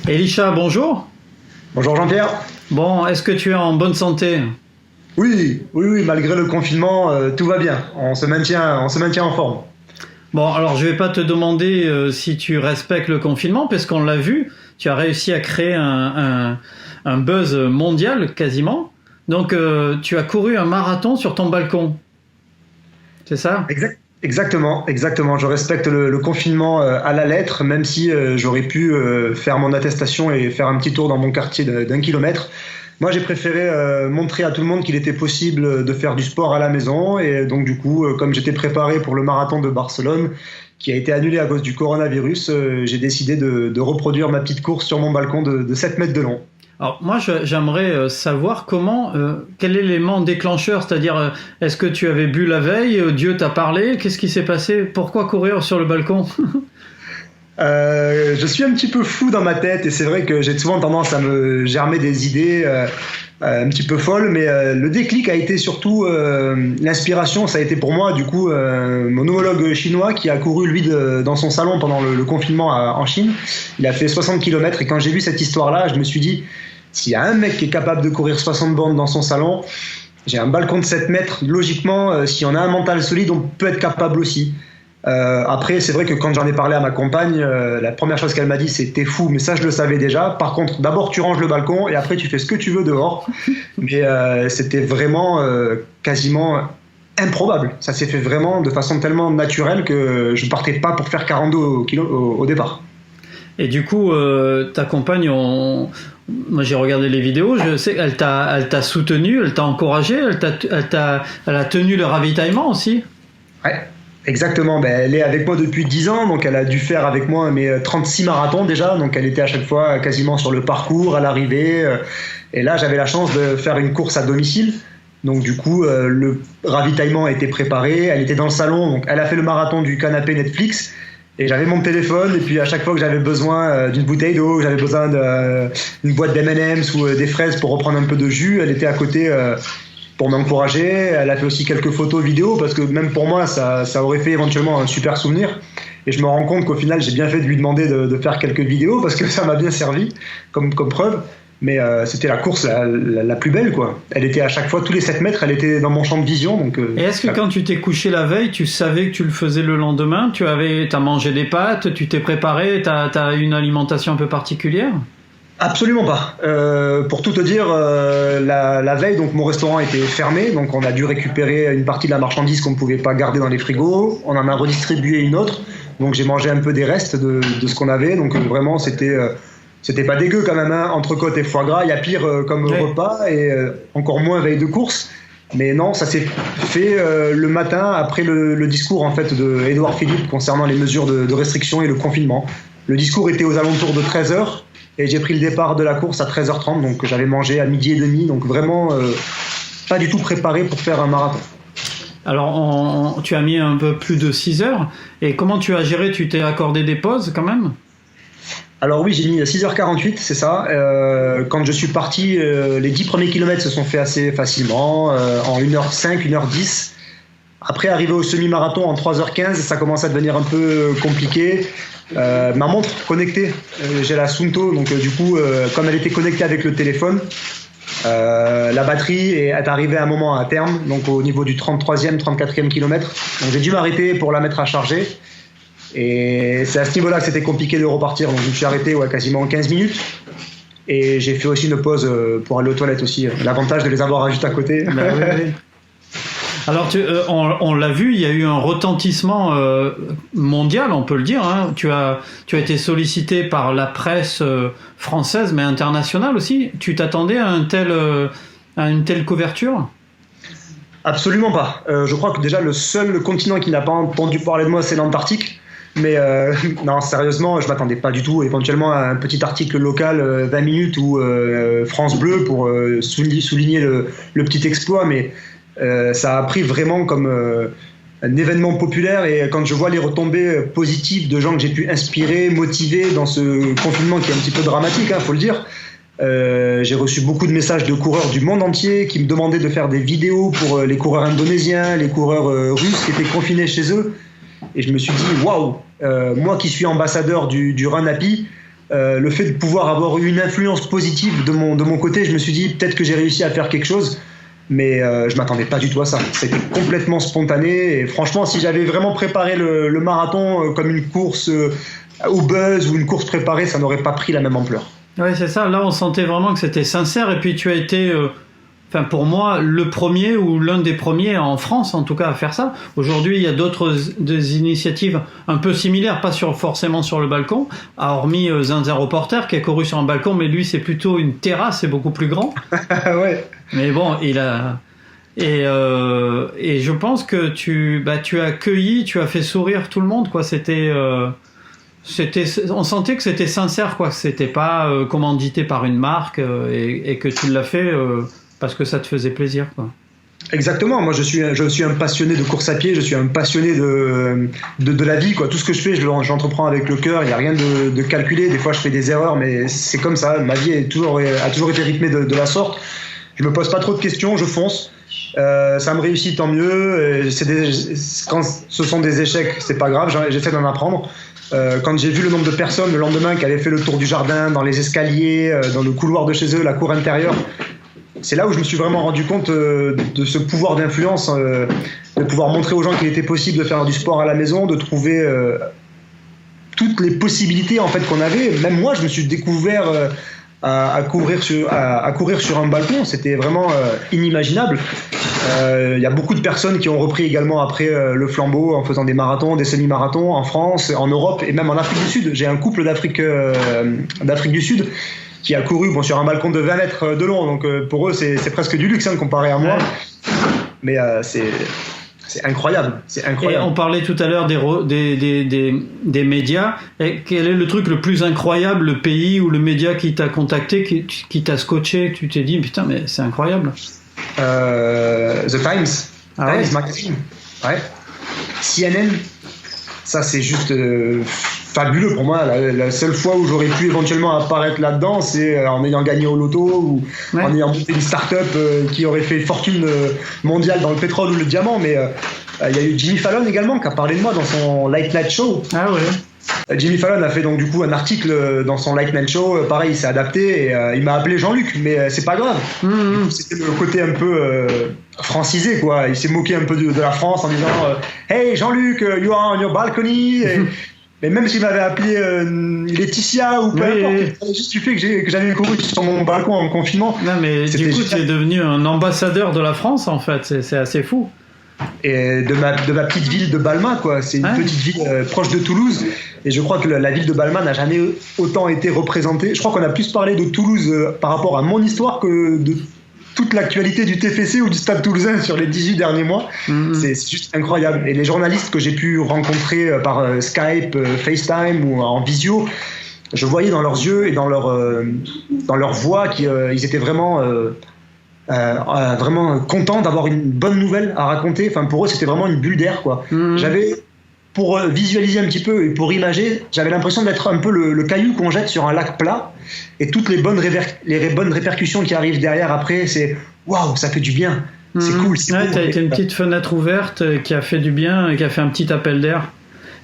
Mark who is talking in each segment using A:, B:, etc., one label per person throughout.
A: Elisha, bonjour.
B: Bonjour Jean-Pierre.
A: Bon, est-ce que tu es en bonne santé?
B: Oui, malgré le confinement, tout va bien. On se maintient en forme.
A: Bon, alors je vais pas te demander si tu respectes le confinement, parce qu'on l'a vu, tu as réussi à créer un buzz mondial quasiment. Donc tu as couru un marathon sur ton balcon, c'est ça?
B: Exactement. Je respecte le confinement à la lettre, même si j'aurais pu faire mon attestation et faire un petit tour dans mon quartier d'un kilomètre. Moi, j'ai préféré montrer à tout le monde qu'il était possible de faire du sport à la maison. Et donc, du coup, comme j'étais préparé pour le marathon de Barcelone, qui a été annulé à cause du coronavirus, j'ai décidé de reproduire ma petite course sur mon balcon de 7 mètres de long.
A: Alors moi, j'aimerais savoir quel est l'élément déclencheur, c'est-à-dire est-ce que tu avais bu la veille, Dieu t'a parlé, qu'est-ce qui s'est passé, pourquoi courir sur le balcon?
B: Je suis un petit peu fou dans ma tête et c'est vrai que j'ai souvent tendance à me germer des idées un petit peu folles, mais le déclic a été surtout l'inspiration. Ça a été pour moi du coup mon homologue chinois qui a couru lui dans son salon pendant le confinement en Chine. Il a fait 60 km et quand j'ai vu cette histoire-là, je me suis dit, s'il y a un mec qui est capable de courir 60 bornes dans son salon, j'ai un balcon de 7 mètres, logiquement, si on a un mental solide, on peut être capable aussi. Après, c'est vrai que quand j'en ai parlé à ma compagne, la première chose qu'elle m'a dit, c'est t'es fou, mais ça je le savais déjà. Par contre, d'abord tu ranges le balcon et après tu fais ce que tu veux dehors. Mais c'était vraiment quasiment improbable. Ça s'est fait vraiment de façon tellement naturelle que je partais pas pour faire 42 au départ.
A: Et du coup, ta compagne, moi j'ai regardé les vidéos, je sais qu'elle t'a soutenu, elle t'a encouragé, elle a tenu le ravitaillement aussi.
B: Ouais. Exactement, elle est avec moi depuis 10 ans, donc elle a dû faire avec moi mes 36 marathons déjà, donc elle était à chaque fois quasiment sur le parcours, à l'arrivée, et là j'avais la chance de faire une course à domicile, donc du coup le ravitaillement a été préparé, elle était dans le salon, donc elle a fait le marathon du canapé Netflix, et j'avais mon téléphone, et puis à chaque fois que j'avais besoin d'une bouteille d'eau, j'avais besoin d'une boîte d'M&M's ou des fraises pour reprendre un peu de jus, elle était à côté pour m'encourager. Elle a fait aussi quelques photos vidéos parce que même pour moi ça aurait fait éventuellement un super souvenir et je me rends compte qu'au final j'ai bien fait de lui demander de faire quelques vidéos parce que ça m'a bien servi comme preuve, mais c'était la course la plus belle quoi. Elle était à chaque fois, tous les 7 mètres elle était dans mon champ de vision donc,
A: et est-ce que quand tu t'es couché la veille tu savais que tu le faisais le lendemain, t'as mangé des pâtes, tu t'es préparé, t'as une alimentation un peu particulière?
B: Absolument pas. Pour tout te dire, la veille, donc mon restaurant était fermé, donc on a dû récupérer une partie de la marchandise qu'on ne pouvait pas garder dans les frigos. On en a redistribué une autre, donc j'ai mangé un peu des restes de ce qu'on avait. Donc vraiment, c'était pas dégueu quand même, hein. Entrecôte et foie gras, il y a pire comme repas et encore moins veille de course. Mais non, ça s'est fait le matin après le discours en fait de Édouard Philippe concernant les mesures de restriction et le confinement. Le discours était aux alentours de 13h. Et j'ai pris le départ de la course à 13h30, donc j'avais mangé à midi et demi, donc vraiment pas du tout préparé pour faire un marathon.
A: Alors tu as mis un peu plus de 6 heures, et comment tu as géré? Tu t'es accordé des pauses quand même?
B: Alors oui, j'ai mis 6h48, c'est ça. Quand je suis parti, les 10 premiers kilomètres se sont faits assez facilement, en 1h05, 1h10. Après, arrivé au semi-marathon en 3h15, ça commence à devenir un peu compliqué. Ma montre connectée, j'ai la Suunto, donc du coup, comme elle était connectée avec le téléphone, la batterie est arrivée à un moment à terme, donc au niveau du 33e, 34e kilomètre. Donc j'ai dû m'arrêter pour la mettre à charger. Et c'est à ce niveau-là que c'était compliqué de repartir. Donc je me suis arrêté quasiment 15 minutes. Et j'ai fait aussi une pause pour aller aux toilettes aussi. L'avantage de les avoir juste à côté.
A: Ben oui. Alors, on l'a vu, il y a eu un retentissement mondial, on peut le dire. Hein. Tu as été sollicité par la presse française, mais internationale aussi. Tu t'attendais à une telle couverture?
B: Absolument pas. Je crois que déjà le seul continent qui n'a pas entendu parler de moi, c'est l'Antarctique. Mais non, sérieusement, je m'attendais pas du tout. Éventuellement à un petit article local, 20 minutes ou France Bleu pour souligner le petit exploit, mais ça a pris vraiment comme un événement populaire. Et quand je vois les retombées positives de gens que j'ai pu inspirer, motiver dans ce confinement qui est un petit peu dramatique, faut le dire, j'ai reçu beaucoup de messages de coureurs du monde entier qui me demandaient de faire des vidéos pour les coureurs indonésiens, les coureurs russes qui étaient confinés chez eux. Et je me suis dit, waouh, moi qui suis ambassadeur du Run Happy, le fait de pouvoir avoir eu une influence positive de mon côté, je me suis dit peut-être que j'ai réussi à faire quelque chose, mais je m'attendais pas du tout à ça. C'était complètement spontané, et franchement, si j'avais vraiment préparé le marathon comme une course au buzz ou une course préparée, ça n'aurait pas pris la même ampleur.
A: Oui, c'est ça. Là, on sentait vraiment que c'était sincère. Et puis, tu as été, pour moi, le premier ou l'un des premiers en France, en tout cas, à faire ça. Aujourd'hui, il y a des initiatives un peu similaires, pas forcément sur le balcon, hormis Zinzin Reporter qui a couru sur un balcon, mais lui, c'est plutôt une terrasse, c'est beaucoup plus grand.
B: Ouais.
A: Mais bon, il a... Et je pense que tu as accueilli, tu as fait sourire tout le monde, quoi. On sentait que c'était sincère, quoi. C'était pas commandité par une marque et que tu l'as fait parce que ça te faisait plaisir, quoi.
B: Exactement. Moi, je suis un passionné de course à pied. Je suis un passionné de la vie, quoi. Tout ce que je fais, j'entreprends avec le cœur. Il n'y a rien de calculé. Des fois, je fais des erreurs, mais c'est comme ça. Ma vie a toujours été rythmée de la sorte. Je me pose pas trop de questions. Je fonce. Ça me réussit, tant mieux. Quand ce sont des échecs, c'est pas grave. J'essaie d'en apprendre. Quand j'ai vu le nombre de personnes le lendemain qui avaient fait le tour du jardin, dans les escaliers, dans le couloir de chez eux, la cour intérieure, c'est là où je me suis vraiment rendu compte de ce pouvoir d'influence, de pouvoir montrer aux gens qu'il était possible de faire du sport à la maison, de trouver toutes les possibilités en fait qu'on avait. Même moi, je me suis découvert à courir sur un balcon. C'était vraiment inimaginable. Il y a beaucoup de personnes qui ont repris également après le flambeau en faisant des marathons, des semi-marathons en France, en Europe et même en Afrique du Sud. J'ai un couple d'Afrique du Sud qui a couru sur un balcon de 20 mètres de long. Donc pour eux, c'est presque du luxe comparé à moi. Mais c'est incroyable.
A: Et on parlait tout à l'heure des médias. Et quel est le truc le plus incroyable, le pays ou le média qui t'a contacté, qui t'a scotché, tu t'es dit putain mais c'est incroyable.
B: The Times, Times Magazine, ouais. CNN, ça c'est juste fabuleux pour moi. La seule fois où j'aurais pu éventuellement apparaître là-dedans, c'est en ayant gagné au loto ou en ayant monté une start-up qui aurait fait fortune mondiale dans le pétrole ou le diamant. Mais il y a eu Jimmy Fallon également qui a parlé de moi dans son Late Night Show.
A: Ah ouais.
B: Jimmy Fallon a fait donc du coup un article dans son Late Night Show, pareil il s'est adapté et il m'a appelé Jean-Luc, mais c'est pas grave. C'était le côté un peu francisé, quoi. Il s'est moqué un peu de la France en disant Hey Jean-Luc, you are on your balcony. Mais même s'il m'avait appelé Laetitia ou peu importe, il fallait juste du fait que j'avais couru sur mon balcon en confinement.
A: Non mais du coup tu es devenu un ambassadeur de la France en fait, c'est assez fou.
B: Et de ma petite ville de Balma, quoi. C'est une petite ville proche de Toulouse, et je crois que la ville de Balma n'a jamais autant été représentée. Je crois qu'on a plus parlé de Toulouse par rapport à mon histoire que de toute l'actualité du TFC ou du Stade Toulousain sur les 18 derniers mois. C'est juste incroyable. Et les journalistes que j'ai pu rencontrer par Skype, FaceTime ou en visio, je voyais dans leurs yeux et dans leur voix qu'ils étaient vraiment vraiment contents d'avoir une bonne nouvelle à raconter. Enfin, pour eux, c'était vraiment une bulle d'air, quoi. J'avais, pour visualiser un petit peu et pour imager, j'avais l'impression d'être un peu le caillou qu'on jette sur un lac plat, et toutes les bonnes répercussions qui arrivent derrière après, c'est waouh, ça fait du bien, c'est cool.
A: Ouais, t'as été une petite fenêtre ouverte qui a fait du bien et qui a fait un petit appel d'air.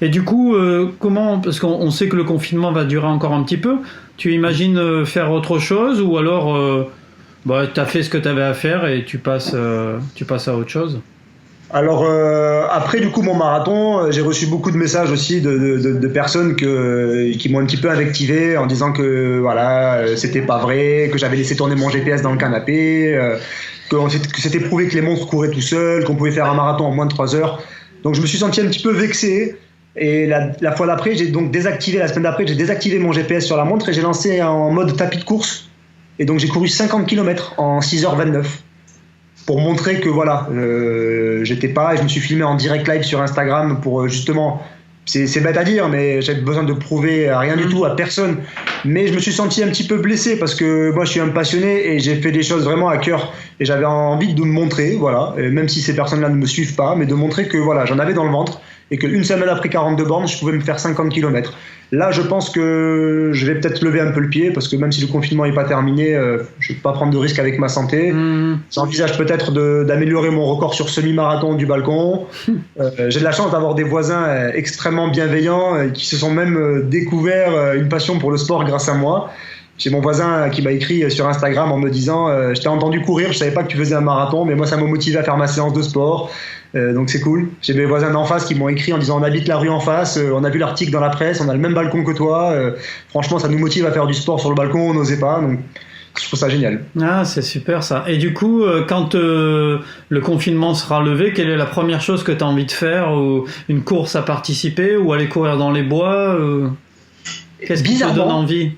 A: Et du coup, comment, parce qu'on sait que le confinement va durer encore un petit peu, tu imagines faire autre chose, ou alors t'as fait ce que t'avais à faire et tu passes à autre chose?
B: Alors après du coup mon marathon, j'ai reçu beaucoup de messages aussi de personnes qui m'ont un petit peu invectivé en disant que voilà, c'était pas vrai, que j'avais laissé tourner mon GPS dans le canapé, que c'était prouvé que les monstres couraient tout seuls, qu'on pouvait faire un marathon en moins de 3 heures. Donc je me suis senti un petit peu vexé, et la fois d'après, la semaine d'après, j'ai désactivé mon GPS sur la montre et j'ai lancé en mode tapis de course, et donc j'ai couru 50 km en 6h29. Pour montrer que voilà, j'étais pas, et je me suis filmé en direct live sur Instagram pour justement, c'est bête à dire, mais j'avais besoin de prouver à rien du tout, à personne. Mais je me suis senti un petit peu blessé parce que moi je suis un passionné et j'ai fait des choses vraiment à cœur, et j'avais envie de me montrer, voilà, et même si ces personnes-là ne me suivent pas, mais de montrer que voilà, j'en avais dans le ventre et qu'une semaine après 42 bornes, je pouvais me faire 50 km. Là, je pense que je vais peut-être lever un peu le pied parce que même si le confinement n'est pas terminé, je ne vais pas prendre de risque avec ma santé. J'envisage peut-être d'améliorer mon record sur semi-marathon du balcon. J'ai de la chance d'avoir des voisins extrêmement bienveillants qui se sont même découvert une passion pour le sport grâce à moi. J'ai mon voisin qui m'a écrit sur Instagram en me disant « Je t'ai entendu courir, je savais pas que tu faisais un marathon, mais moi ça m'a motivé à faire ma séance de sport. » Donc c'est cool. J'ai mes voisins d'en face qui m'ont écrit en disant « On habite la rue en face, on a vu l'article dans la presse, on a le même balcon que toi. Franchement, ça nous motive à faire du sport sur le balcon, on n'osait pas. » Donc je trouve ça génial.
A: Ah, c'est super ça. Et du coup, quand le confinement sera levé, quelle est la première chose que tu as envie de faire, ou une course à participer, ou aller courir dans les bois Qu'est-ce qui te donne envie?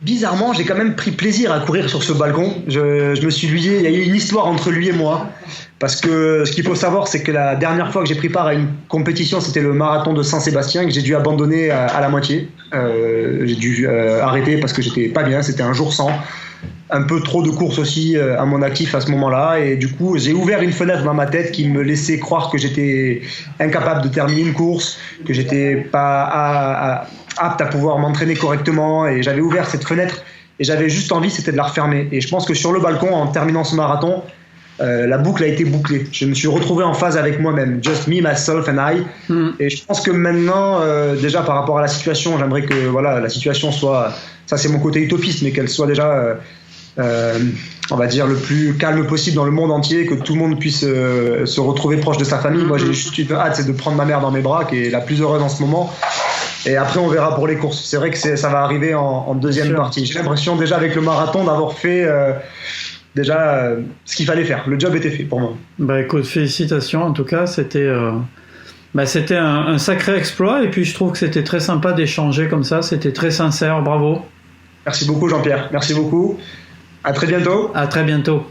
B: Bizarrement, j'ai quand même pris plaisir à courir sur ce balcon. Je me suis lié, il y a eu une histoire entre lui et moi. Parce que ce qu'il faut savoir, c'est que la dernière fois que j'ai pris part à une compétition, c'était le marathon de Saint-Sébastien, que j'ai dû abandonner à la moitié. J'ai dû arrêter parce que j'étais pas bien, c'était un jour sans. Un peu trop de courses aussi à mon actif à ce moment-là, et du coup j'ai ouvert une fenêtre dans ma tête qui me laissait croire que j'étais incapable de terminer une course, que j'étais pas apte à pouvoir m'entraîner correctement, et j'avais ouvert cette fenêtre et j'avais juste envie, c'était de la refermer. Et je pense que sur le balcon, en terminant ce marathon, la boucle a été bouclée. Je me suis retrouvé en phase avec moi-même, just me, myself and I. Et je pense que maintenant, déjà par rapport à la situation, j'aimerais que voilà, la situation soit, ça c'est mon côté utopiste, mais qu'elle soit déjà on va dire le plus calme possible dans le monde entier, que tout le monde puisse se retrouver proche de sa famille. Moi j'ai juste une hâte, c'est de prendre ma mère dans mes bras, qui est la plus heureuse en ce moment, et après on verra pour les courses. C'est vrai que ça va arriver en deuxième partie. J'ai l'impression déjà avec le marathon d'avoir fait déjà ce qu'il fallait faire. Le job était fait pour moi.
A: Bah écoute, félicitations en tout cas, c'était un sacré exploit, et puis je trouve que c'était très sympa d'échanger comme ça, c'était très sincère, bravo.
B: Merci beaucoup Jean-Pierre, merci beaucoup. À très bientôt.
A: À très bientôt.